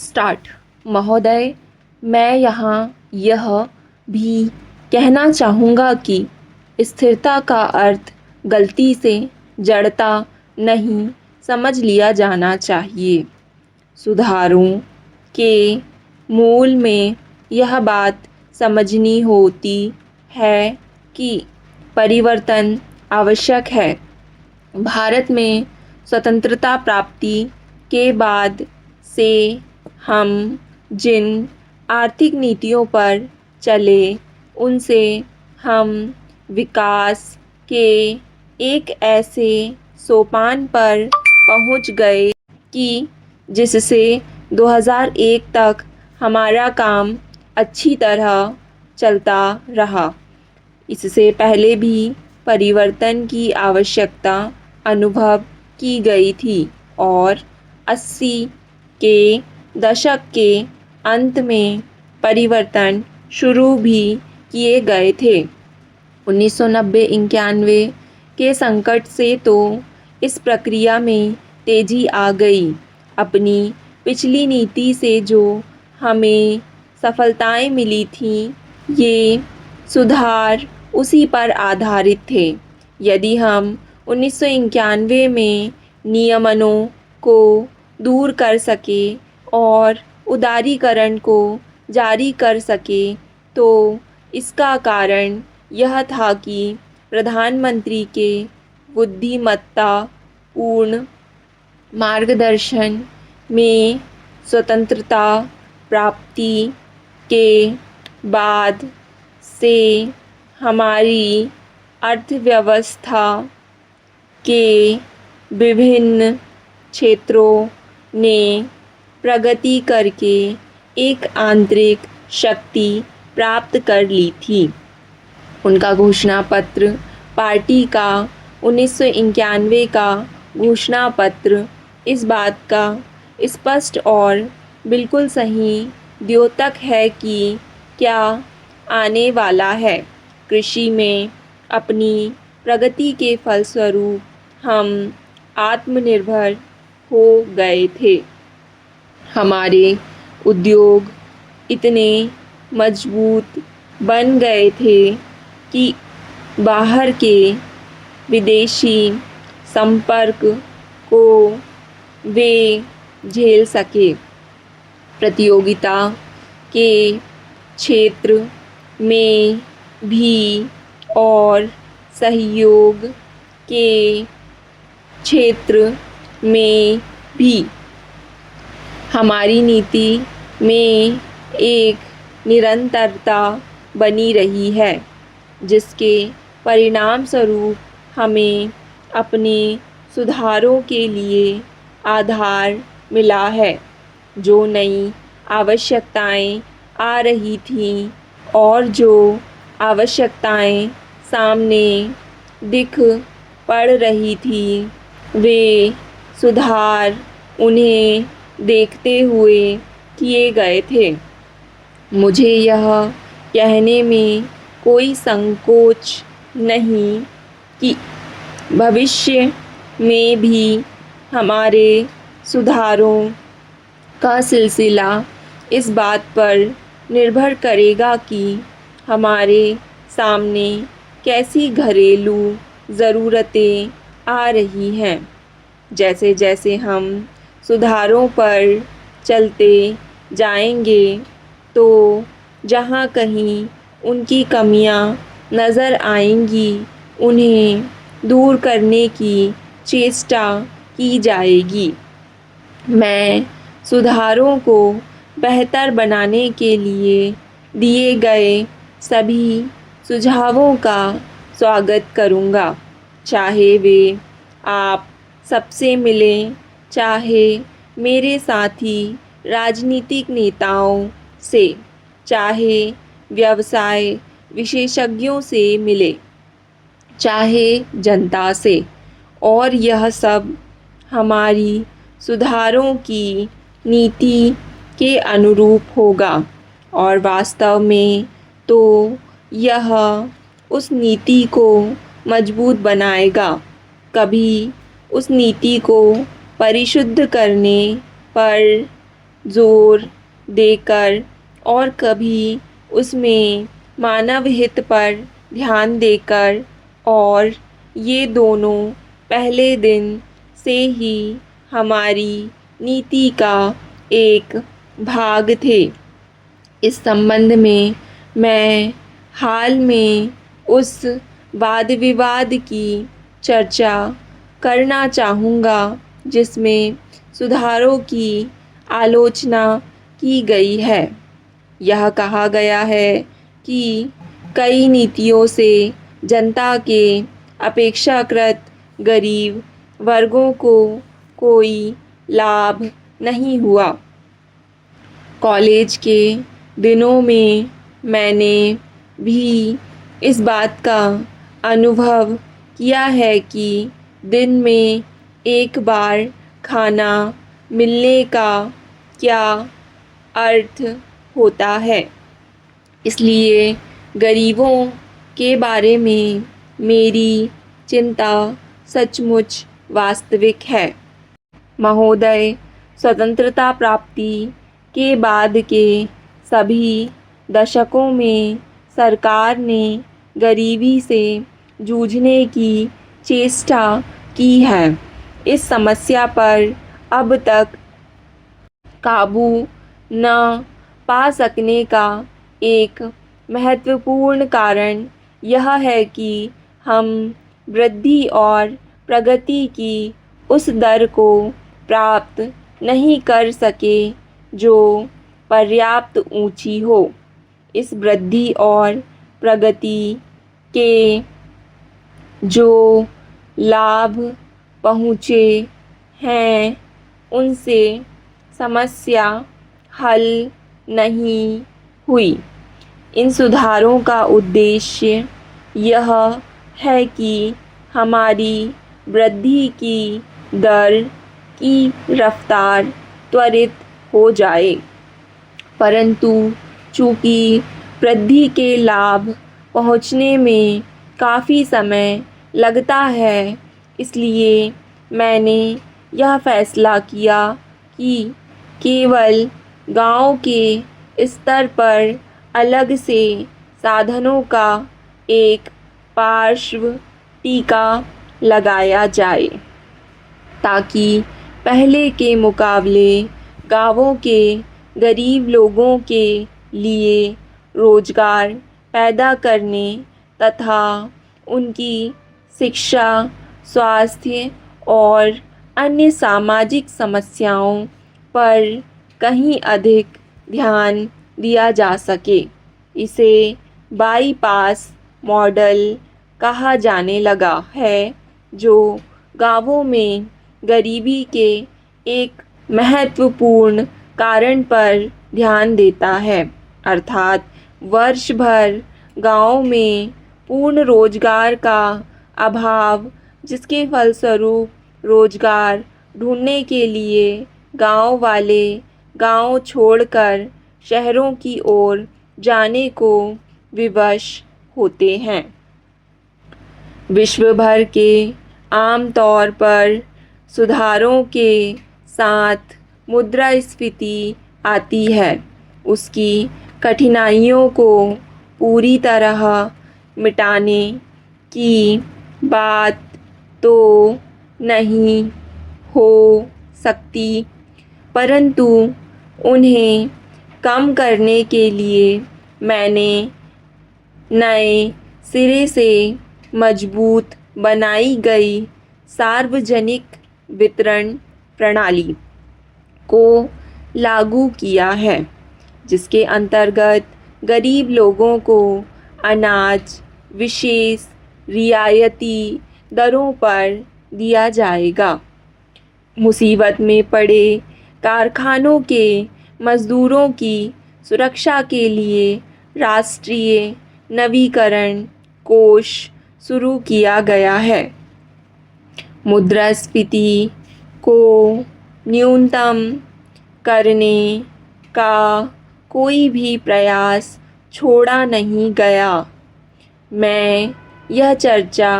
Start. महोदय, मैं यहाँ यह भी कहना चाहूँगा कि स्थिरता का अर्थ गलती से जड़ता नहीं समझ लिया जाना चाहिए। सुधारों के मूल में यह बात समझनी होती है कि परिवर्तन आवश्यक है। भारत में स्वतंत्रता प्राप्ति के बाद से हम जिन आर्थिक नीतियों पर चले उनसे हम विकास के एक ऐसे सोपान पर पहुंच गए कि जिससे 2001 तक हमारा काम अच्छी तरह चलता रहा। इससे पहले भी परिवर्तन की आवश्यकता अनुभव की गई थी और 80 के दशक के अंत में परिवर्तन शुरू भी किए गए थे। 1990-91 के संकट से तो इस प्रक्रिया में तेजी आ गई। अपनी पिछली नीति से जो हमें सफलताएं मिली थीं, ये सुधार उसी पर आधारित थे। यदि हम 1991 में नियमनों को दूर कर सके और उदारीकरण को जारी कर सके तो इसका कारण यह था कि प्रधानमंत्री के बुद्धिमत्तापूर्ण मार्गदर्शन में स्वतंत्रता प्राप्ति के बाद से हमारी अर्थव्यवस्था के विभिन्न क्षेत्रों ने प्रगति करके एक आंतरिक शक्ति प्राप्त कर ली थी। उनका घोषणा पत्र पार्टी का 1991 का घोषणा पत्र इस बात का स्पष्ट और बिल्कुल सही द्योतक है कि क्या आने वाला है। कृषि में अपनी प्रगति के फलस्वरूप हम आत्मनिर्भर हो गए थे। हमारे उद्योग इतने मजबूत बन गए थे कि बाहर के विदेशी संपर्क को वे झेल सके। प्रतियोगिता के क्षेत्र में भी और सहयोग के क्षेत्र में भी हमारी नीति में एक निरंतरता बनी रही है, जिसके परिणाम स्वरूप हमें अपने सुधारों के लिए आधार मिला है। जो नई आवश्यकताएं आ रही थीं और जो आवश्यकताएं सामने दिख पड़ रही थी, वे सुधार उन्हें देखते हुए किए गए थे। मुझे यह कहने में कोई संकोच नहीं कि भविष्य में भी हमारे सुधारों का सिलसिला इस बात पर निर्भर करेगा कि हमारे सामने कैसी घरेलू ज़रूरतें आ रही हैं। जैसे जैसे हम सुधारों पर चलते जाएंगे तो जहाँ कहीं उनकी कमियाँ नज़र आएंगी, उन्हें दूर करने की चेष्टा की जाएगी। मैं सुधारों को बेहतर बनाने के लिए दिए गए सभी सुझावों का स्वागत करूँगा, चाहे वे आप सबसे मिलें, चाहे मेरे साथी राजनीतिक नेताओं से, चाहे व्यवसाय विशेषज्ञों से मिले, चाहे जनता से। और यह सब हमारी सुधारों की नीति के अनुरूप होगा और वास्तव में तो यह उस नीति को मजबूत बनाएगा। कभी उस नीति को परिशुद्ध करने पर जोर देकर और कभी उसमें मानव हित पर ध्यान देकर, और ये दोनों पहले दिन से ही हमारी नीति का एक भाग थे। इस संबंध में मैं हाल में उस वाद विवाद की चर्चा करना चाहूँगा जिसमें सुधारों की आलोचना की गई है। यह कहा गया है कि कई नीतियों से जनता के अपेक्षाकृत गरीब वर्गों को कोई लाभ नहीं हुआ। कॉलेज के दिनों में मैंने भी इस बात का अनुभव किया है कि दिन में एक बार खाना मिलने का क्या अर्थ होता है। इसलिए गरीबों के बारे में मेरी चिंता सचमुच वास्तविक है। महोदय, स्वतंत्रता प्राप्ति के बाद के सभी दशकों में सरकार ने गरीबी से जूझने की चेष्टा की है। इस समस्या पर अब तक काबू न पा सकने का एक महत्वपूर्ण कारण यह है कि हम वृद्धि और प्रगति की उस दर को प्राप्त नहीं कर सके जो पर्याप्त ऊंची हो। इस वृद्धि और प्रगति के जो लाभ पहुँचे हैं उनसे समस्या हल नहीं हुई। इन सुधारों का उद्देश्य यह है कि हमारी वृद्धि की दर की रफ्तार त्वरित हो जाए, परंतु चूँकि वृद्धि के लाभ पहुँचने में काफ़ी समय लगता है, इसलिए मैंने यह फैसला किया कि केवल गांव के स्तर पर अलग से साधनों का एक पार्श्व टीका लगाया जाए, ताकि पहले के मुकाबले गांवों के गरीब लोगों के लिए रोजगार पैदा करने तथा उनकी शिक्षा, स्वास्थ्य और अन्य सामाजिक समस्याओं पर कहीं अधिक ध्यान दिया जा सके। इसे बाईपास मॉडल कहा जाने लगा है, जो गांवों में गरीबी के एक महत्वपूर्ण कारण पर ध्यान देता है, अर्थात वर्ष भर गांव में पूर्ण रोजगार का अभाव, जिसके फलस्वरूप रोजगार ढूंढने के लिए गांव वाले गांव छोड़कर शहरों की ओर जाने को विवश होते हैं। विश्व भर के आम तौर पर सुधारों के साथ मुद्रास्फीति आती है। उसकी कठिनाइयों को पूरी तरह मिटाने की बात तो नहीं हो सकती, परंतु उन्हें कम करने के लिए मैंने नए सिरे से मजबूत बनाई गई सार्वजनिक वितरण प्रणाली को लागू किया है, जिसके अंतर्गत गरीब लोगों को अनाज विशेष रियायती दरों पर दिया जाएगा। मुसीबत में पड़े कारखानों के मज़दूरों की सुरक्षा के लिए राष्ट्रीय नवीकरण कोष शुरू किया गया है। मुद्रास्फीति को न्यूनतम करने का कोई भी प्रयास छोड़ा नहीं गया। मैं यह चर्चा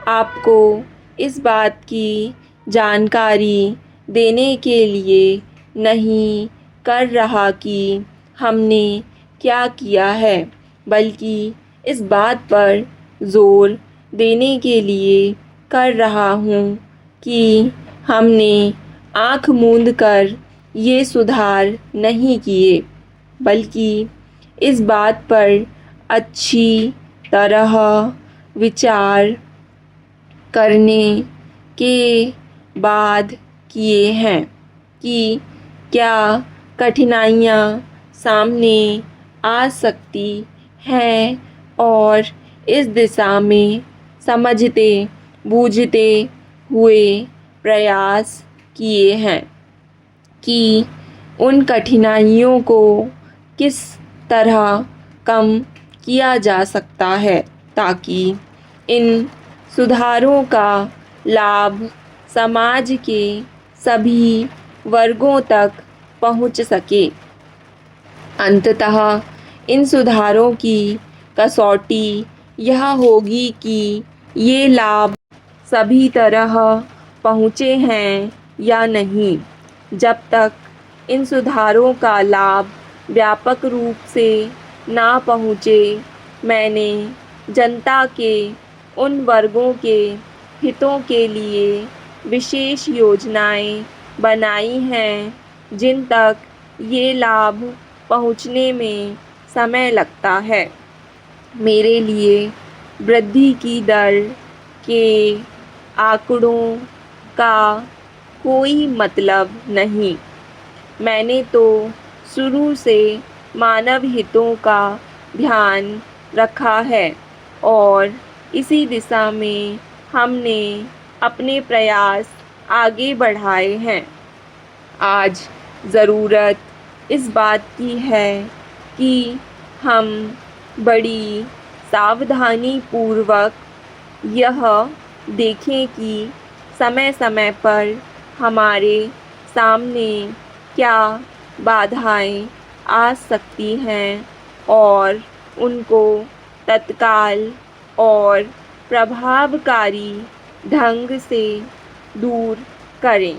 आपको इस बात की जानकारी देने के लिए नहीं कर रहा कि हमने क्या किया है, बल्कि इस बात पर ज़ोर देने के लिए कर रहा हूँ कि हमने आँख मूंद कर ये सुधार नहीं किए, बल्कि इस बात पर अच्छी तरह विचार करने के बाद किए हैं कि क्या कठिनाइयाँ सामने आ सकती हैं, और इस दिशा में समझते बूझते हुए प्रयास किए हैं कि उन कठिनाइयों को किस तरह कम किया जा सकता है, ताकि इन सुधारों का लाभ समाज के सभी वर्गों तक पहुंच सके। अंततः इन सुधारों की कसौटी यह होगी कि ये लाभ सभी तरह पहुँचे हैं या नहीं। जब तक इन सुधारों का लाभ व्यापक रूप से ना पहुँचे, मैंने जनता के उन वर्गों के हितों के लिए विशेष योजनाएं बनाई हैं जिन तक ये लाभ पहुँचने में समय लगता है। मेरे लिए वृद्धि की दर के आंकड़ों का कोई मतलब नहीं। मैंने तो शुरू से मानव हितों का ध्यान रखा है और इसी दिशा में हमने अपने प्रयास आगे बढ़ाए हैं। आज ज़रूरत इस बात की है कि हम बड़ी सावधानी पूर्वक यह देखें कि समय समय पर हमारे सामने क्या बाधाएं आ सकती हैं और उनको तत्काल और प्रभावकारी ढंग से दूर करें।